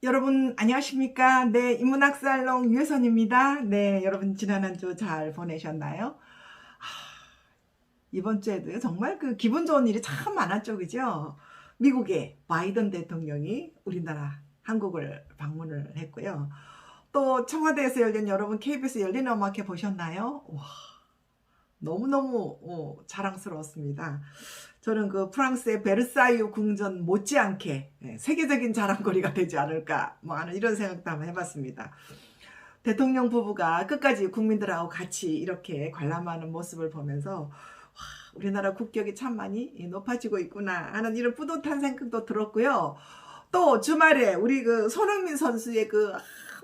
여러분 안녕하십니까? 네, 인문학살롱 유혜선입니다. 네, 여러분 지난 한 주 잘 보내셨나요? 이번 주에도 정말 그 기분 좋은 일이 참 많았죠, 그죠? 미국의 바이든 대통령이 우리나라 한국을 방문을 했고요. 또 청와대에서 열린 여러분 KBS 열린 음악회 보셨나요? 와, 너무너무 자랑스러웠습니다. 저는 그 프랑스의 베르사유 궁전 못지않게 세계적인 자랑거리가 되지 않을까 뭐 하는 이런 생각도 한번 해봤습니다. 대통령 부부가 끝까지 국민들하고 같이 이렇게 관람하는 모습을 보면서 와, 우리나라 국격이 참 많이 높아지고 있구나 하는 이런 뿌듯한 생각도 들었고요. 또 주말에 우리 그 손흥민 선수의 그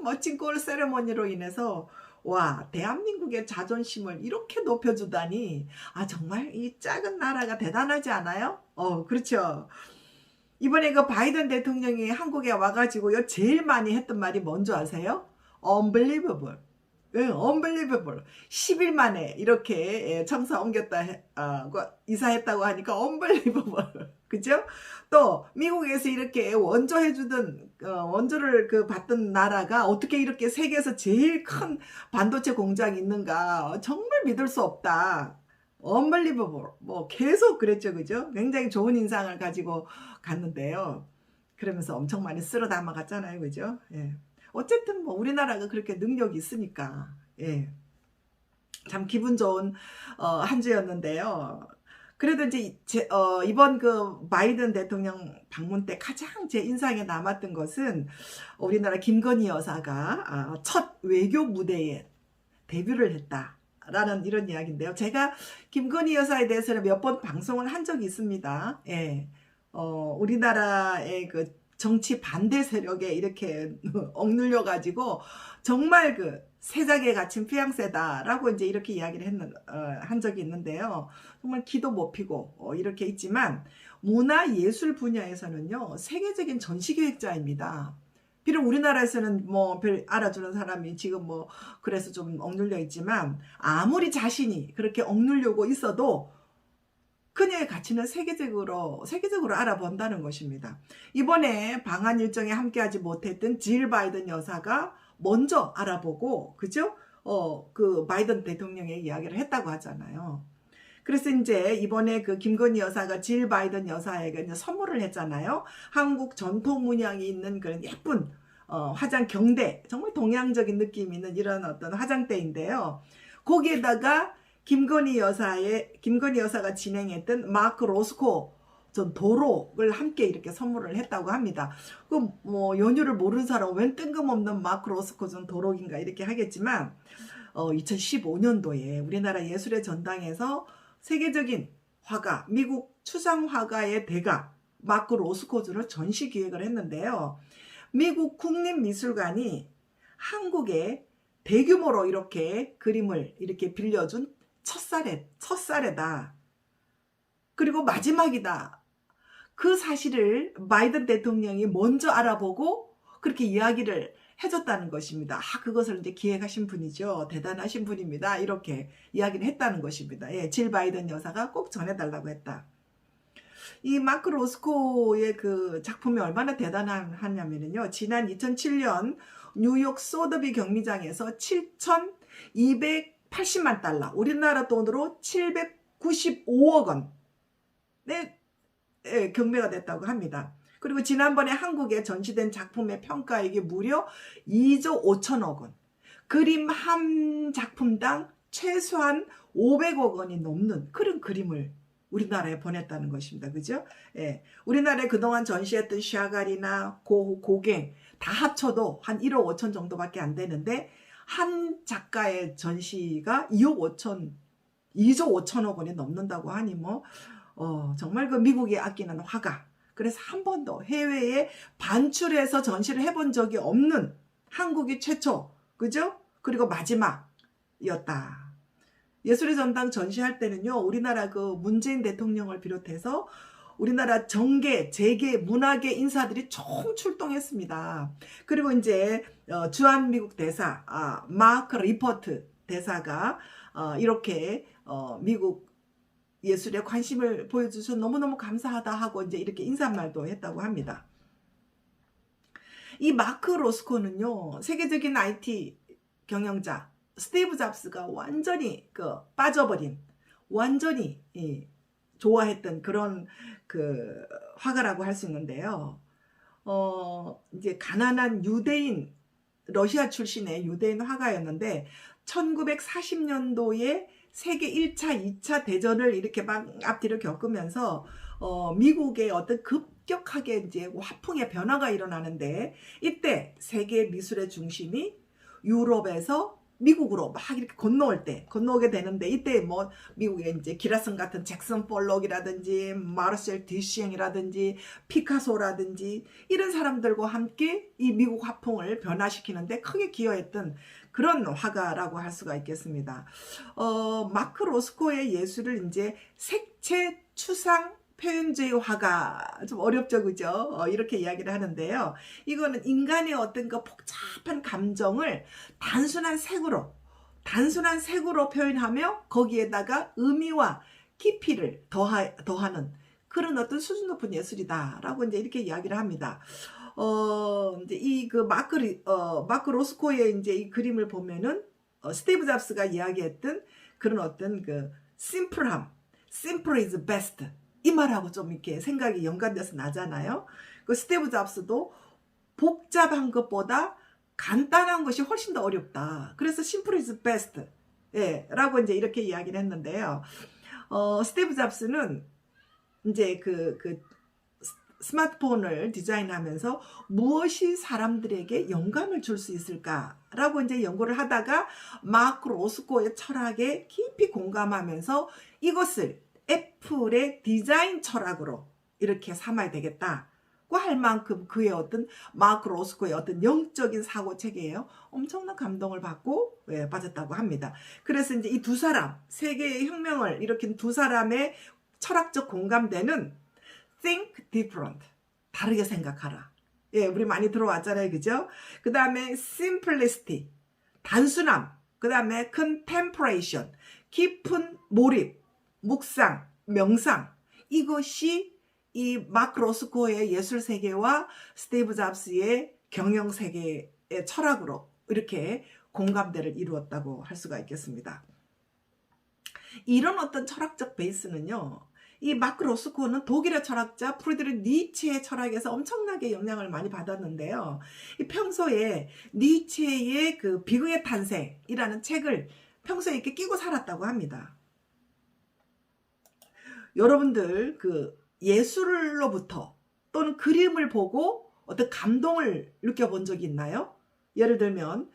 멋진 골 세레머니로 인해서 와, 대한민국의 자존심을 이렇게 높여주다니 정말 이 작은 나라가 대단하지 않아요? 그렇죠. 이번에 그 바이든 대통령이 한국에 와가지고요 제일 많이 했던 말이 뭔지 아세요? Unbelievable. 예, unbelievable. 10일 만에 이렇게 청사 옮겼다 이사했다고 하니까 unbelievable. 그죠? 또 미국에서 이렇게 원조해주던 원조를 그 받던 나라가 어떻게 이렇게 세계에서 제일 큰 반도체 공장이 있는가 정말 믿을 수 없다. unbelievable. 뭐 계속 그랬죠, 그죠? 굉장히 좋은 인상을 가지고 갔는데요. 그러면서 엄청 많이 쓸어 담아갔잖아요, 그죠? 예. 어쨌든 뭐 우리나라가 그렇게 능력이 있으니까 예. 참 기분 좋은 한 주였는데요. 그래도 이제 이번 그 바이든 대통령 방문 때 가장 제 인상에 남았던 것은 우리나라 김건희 여사가 첫 외교 무대에 데뷔를 했다. 라는 이런 이야기인데요. 제가 김건희 여사에 대해서는 몇 번 방송을 한 적이 있습니다. 예. 우리나라의 그 정치 반대 세력에 이렇게 억눌려 가지고 정말 그 세작에 갇힌 피앙세다라고 이제 이렇게 이야기를 한 적이 있는데요. 정말 기도 못 피고 이렇게 있지만 문화 예술 분야에서는요 세계적인 전시기획자입니다. 비록 우리나라에서는 뭐 별 알아주는 사람이 지금 뭐 그래서 좀 억눌려 있지만 아무리 자신이 그렇게 억눌려고 있어도 그녀의 가치는 세계적으로 알아본다는 것입니다. 이번에 방한 일정에 함께하지 못했던 질 바이든 여사가 먼저 알아보고, 그죠? 그 바이든 대통령의 이야기를 했다고 하잖아요. 그래서 이제 이번에 그 김건희 여사가 질 바이든 여사에게 이제 선물을 했잖아요. 한국 전통 문양이 있는 그런 예쁜 화장 경대, 정말 동양적인 느낌이 있는 이런 어떤 화장대인데요. 거기에다가 김건희 여사가 진행했던 마크 로스코 전 도록을 함께 이렇게 선물을 했다고 합니다. 그 뭐 연유를 모르는 사람은 웬 뜬금없는 마크 로스코 전 도록인가 이렇게 하겠지만 2015년도에 우리나라 예술의 전당에서 세계적인 화가, 미국 추상 화가의 대가 마크 로스코즈를 전시 기획을 했는데요. 미국 국립미술관이 한국에 대규모로 이렇게 그림을 이렇게 빌려준 첫사례다. 그리고 마지막이다. 그 사실을 바이든 대통령이 먼저 알아보고 그렇게 이야기를 해줬다는 것입니다. 그것을 이제 기획하신 분이죠. 대단하신 분입니다. 이렇게 이야기를 했다는 것입니다. 예, 질 바이든 여사가 꼭 전해달라고 했다. 이 마크 로스코의 그 작품이 얼마나 대단하냐면요. 지난 2007년 뉴욕 소더비 경기장에서 7,280만 달러, 우리나라 돈으로 795억 원의 경매가 됐다고 합니다. 그리고 지난번에 한국에 전시된 작품의 평가액이 무려 2조 5천억 원. 그림 한 작품당 최소한 500억 원이 넘는 그런 그림을 우리나라에 보냈다는 것입니다. 그죠? 예. 우리나라에 그동안 전시했던 샤갈이나 고갱 다 합쳐도 한 1억 5천 정도밖에 안 되는데 한 작가의 전시가 2조 5천억 원이 넘는다고 하니 뭐 정말 그 미국이 아끼는 화가. 그래서 한 번도 해외에 반출해서 전시를 해본 적이 없는 한국이 최초, 그죠? 그리고 마지막이었다. 예술의 전당 전시할 때는요, 우리나라 그 문재인 대통령을 비롯해서 우리나라 정계, 재계, 문화계 인사들이 총 출동했습니다. 그리고 이제 주한미국 대사, 마크 리포트 대사가 이렇게 미국 예술에 관심을 보여주셔서 너무너무 감사하다 하고 이제 이렇게 인사말도 했다고 합니다. 이 마크 로스코는요, 세계적인 IT 경영자 스티브 잡스가 완전히 빠져버린, 완전히 좋아했던 그런 화가라고 할 수 있는데요. 이제 가난한 유대인, 러시아 출신의 유대인 화가였는데 1940년도에 세계 1차, 2차 대전을 이렇게 막 앞뒤로 겪으면서 미국의 어떤 급격하게 이제 화풍의 변화가 일어나는데, 이때 세계 미술의 중심이 유럽에서 미국으로 막 이렇게 건너오게 되는데, 이때 뭐 미국의 이제 기라슨 같은 잭슨 폴록이라든지 마르셀 디시앵이라든지 피카소라든지 이런 사람들과 함께 이 미국 화풍을 변화시키는데 크게 기여했던 그런 화가라고 할 수가 있겠습니다. 마크 로스코의 예술을 이제 색채 추상 표현주의 화가, 좀 어렵죠, 그죠? 이렇게 이야기를 하는데요. 이거는 인간의 어떤 복잡한 감정을 단순한 색으로 표현하며 거기에다가 의미와 깊이를 더하는 그런 어떤 수준 높은 예술이다라고 이제 이렇게 이야기를 합니다. 이제 마크 로스코의 이제 이 그림을 보면은 스티브 잡스가 이야기했던 그런 어떤 심플함, simple is best, 이 말하고 좀 이렇게 생각이 연관돼서 나잖아요. 스티브 잡스도 복잡한 것보다 간단한 것이 훨씬 더 어렵다. 그래서 simple is best, 라고 이제 이렇게 이야기를 했는데요. 스티브 잡스는 이제 스마트폰을 디자인하면서 무엇이 사람들에게 영감을 줄 수 있을까라고 이제 연구를 하다가 마크 로스코의 철학에 깊이 공감하면서 이것을 애플의 디자인 철학으로 이렇게 삼아야 되겠다고 할 만큼 그의 어떤 마크 로스코의 어떤 영적인 사고 체계에요 엄청난 감동을 받고 빠졌다고 합니다. 그래서 이제 이 두 사람, 세계의 혁명을 일으킨 두 사람의 철학적 공감대는 think different, 다르게 생각하라. 우리 많이 들어왔잖아요, 그죠? 그 다음에 simplicity, 단순함. 그 다음에 contemplation, 깊은 몰입, 묵상, 명상. 이것이 이 마크 로스코의 예술 세계와 스티브 잡스의 경영 세계의 철학으로 이렇게 공감대를 이루었다고 할 수가 있겠습니다. 이런 어떤 철학적 베이스는요, 이 마크 로스코는 독일의 철학자 프리드리히 니체의 철학에서 엄청나게 영향을 많이 받았는데요. 평소에 니체의 비극의 탄생이라는 책을 평소에 이렇게 끼고 살았다고 합니다. 여러분들 예술로부터 또는 그림을 보고 어떤 감동을 느껴본 적이 있나요? 예를 들면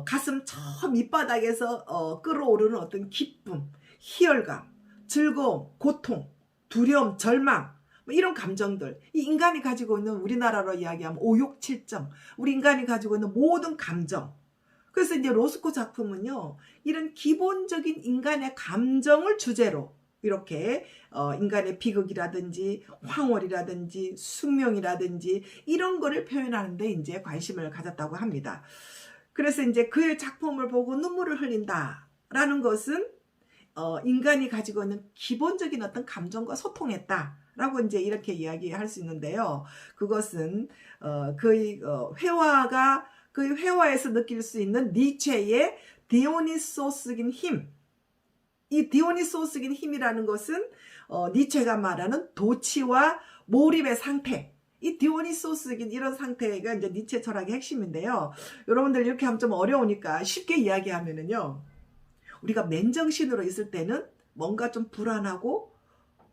가슴 저 밑바닥에서 끌어오르는 어떤 기쁨, 희열감, 즐거움, 고통, 두려움, 절망, 이런 감정들, 이 인간이 가지고 있는, 우리나라로 이야기하면 오욕칠정, 우리 인간이 가지고 있는 모든 감정. 그래서 이제 로스코 작품은요, 이런 기본적인 인간의 감정을 주제로 이렇게 인간의 비극이라든지 황홀이라든지 숙명이라든지 이런 거를 표현하는데 이제 관심을 가졌다고 합니다. 그래서 이제 그의 작품을 보고 눈물을 흘린다라는 것은 인간이 가지고 있는 기본적인 어떤 감정과 소통했다라고 이제 이렇게 이야기할 수 있는데요. 그것은 그의 회화에서 느낄 수 있는 니체의 디오니소스긴 힘. 이 디오니소스긴 힘이라는 것은 니체가 말하는 도취와 몰입의 상태. 이 디오니소스긴 이런 상태가 이제 니체 철학의 핵심인데요. 여러분들 이렇게 하면 좀 어려우니까 쉽게 이야기하면은요. 우리가 맨정신으로 있을 때는 뭔가 좀 불안하고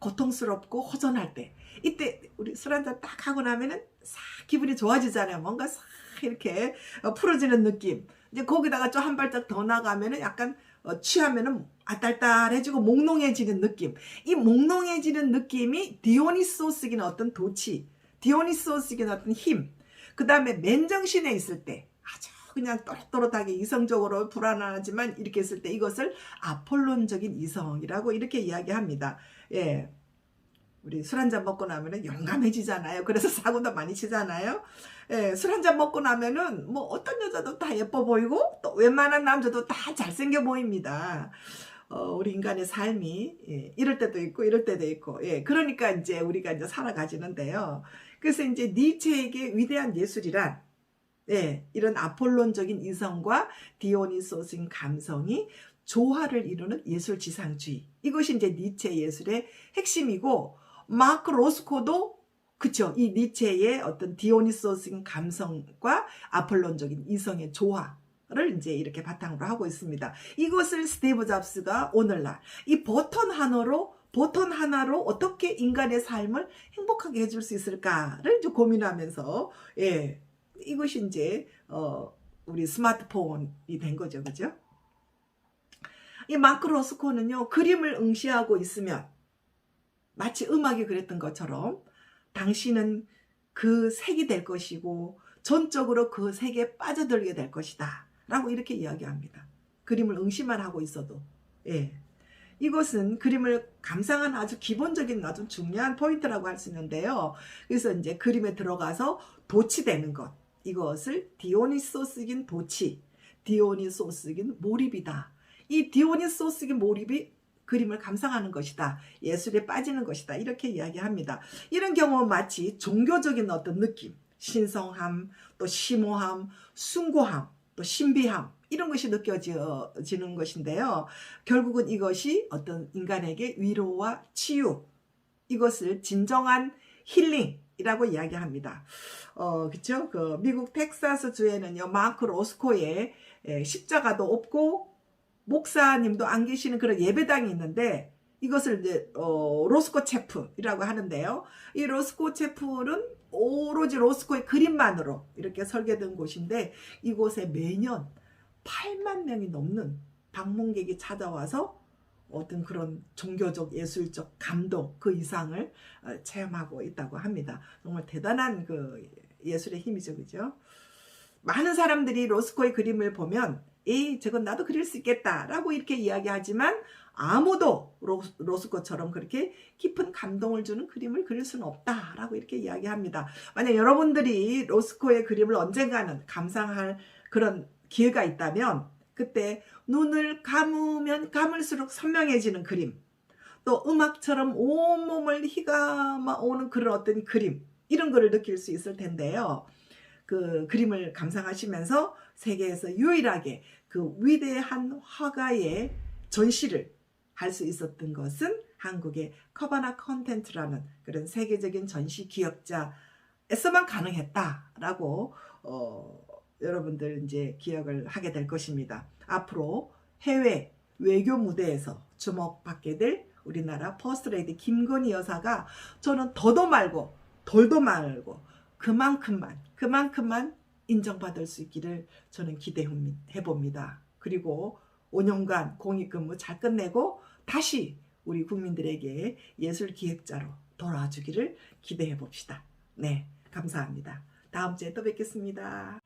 고통스럽고 허전할 때, 이때 우리 술 한잔 딱 하고 나면은 싹 기분이 좋아지잖아요. 뭔가 싹 이렇게 풀어지는 느낌. 이제 거기다가 좀 한 발짝 더 나가면은 약간 취하면은 아딸딸해지고 몽롱해지는 느낌. 이 몽롱해지는 느낌이 디오니소스긴 어떤 도치, 디오니소스긴 어떤 힘. 그 다음에 맨정신에 있을 때 아주 그냥 또렷또렷하게 이성적으로 불안하지만 이렇게 했을 때 이것을 아폴론적인 이성이라고 이렇게 이야기합니다. 우리 술 한잔 먹고 나면은 용감해지잖아요. 그래서 사고도 많이 치잖아요. 술 한잔 먹고 나면은 뭐 어떤 여자도 다 예뻐 보이고 또 웬만한 남자도 다 잘생겨 보입니다. 우리 인간의 삶이 이럴 때도 있고 이럴 때도 있고, 그러니까 이제 우리가 이제 살아가지는데요. 그래서 이제 니체에게 위대한 예술이란 네, 이런 아폴론적인 이성과 디오니소스인 감성이 조화를 이루는 예술지상주의. 이것이 이제 니체 예술의 핵심이고, 마크 로스코도 그쵸, 이 니체의 어떤 디오니소스인 감성과 아폴론적인 이성의 조화를 이제 이렇게 바탕으로 하고 있습니다. 이것을 스티브 잡스가 오늘날 이 버튼 하나로 어떻게 인간의 삶을 행복하게 해줄 수 있을까를 이제 고민하면서, 예, 이것이 이제 우리 스마트폰이 된 거죠, 그죠? 이 마크 로스코는요, 그림을 응시하고 있으면 마치 음악이 그랬던 것처럼 당신은 그 색이 될 것이고 전적으로 그 색에 빠져들게 될 것이다 라고 이렇게 이야기합니다. 그림을 응시만 하고 있어도. 예. 이것은 그림을 감상하는 아주 기본적인 아주 중요한 포인트라고 할 수 있는데요. 그래서 이제 그림에 들어가서 도취되는 것, 이것을 디오니소스긴 도취, 디오니소스긴 몰입이다. 이 디오니소스긴 몰입이 그림을 감상하는 것이다. 예술에 빠지는 것이다. 이렇게 이야기합니다. 이런 경우는 마치 종교적인 어떤 느낌, 신성함, 또 심오함, 숭고함, 또 신비함, 이런 것이 느껴지는 것인데요. 결국은 이것이 어떤 인간에게 위로와 치유, 이것을 진정한 힐링이라고 이야기합니다. 그쵸? 그 미국 텍사스 주에는요, 마크 로스코의 십자가도 없고 목사님도 안 계시는 그런 예배당이 있는데, 이것을 이제 로스코 채플이라고 하는데요. 이 로스코 채플은 오로지 로스코의 그림만으로 이렇게 설계된 곳인데, 이곳에 매년 8만 명이 넘는 방문객이 찾아와서 어떤 그런 종교적 예술적 감동 그 이상을 체험하고 있다고 합니다. 정말 대단한 그 예술의 힘이죠, 그죠? 많은 사람들이 로스코의 그림을 보면 저건 나도 그릴 수 있겠다 라고 이렇게 이야기하지만, 아무도 로스코처럼 그렇게 깊은 감동을 주는 그림을 그릴 수는 없다 라고 이렇게 이야기합니다. 만약 여러분들이 로스코의 그림을 언젠가는 감상할 그런 기회가 있다면, 그때 눈을 감으면 감을수록 선명해지는 그림, 또 음악처럼 온몸을 휘감아 오는 그런 어떤 그림, 이런 거를 느낄 수 있을 텐데요. 그 그림을 감상하시면서 세계에서 유일하게 그 위대한 화가의 전시를 할 수 있었던 것은 한국의 커바나 컨텐츠라는 그런 세계적인 전시 기억자에서만 가능했다라고 여러분들 이제 기억을 하게 될 것입니다. 앞으로 해외 외교 무대에서 주목받게 될 우리나라 퍼스트레이디 김건희 여사가, 저는 더도 말고 덜도 말고 그만큼만 인정받을 수 있기를 저는 기대해 봅니다. 그리고 5년간 공익근무 잘 끝내고 다시 우리 국민들에게 예술 기획자로 돌아와주기를 기대해 봅시다. 네, 감사합니다. 다음 주에 또 뵙겠습니다.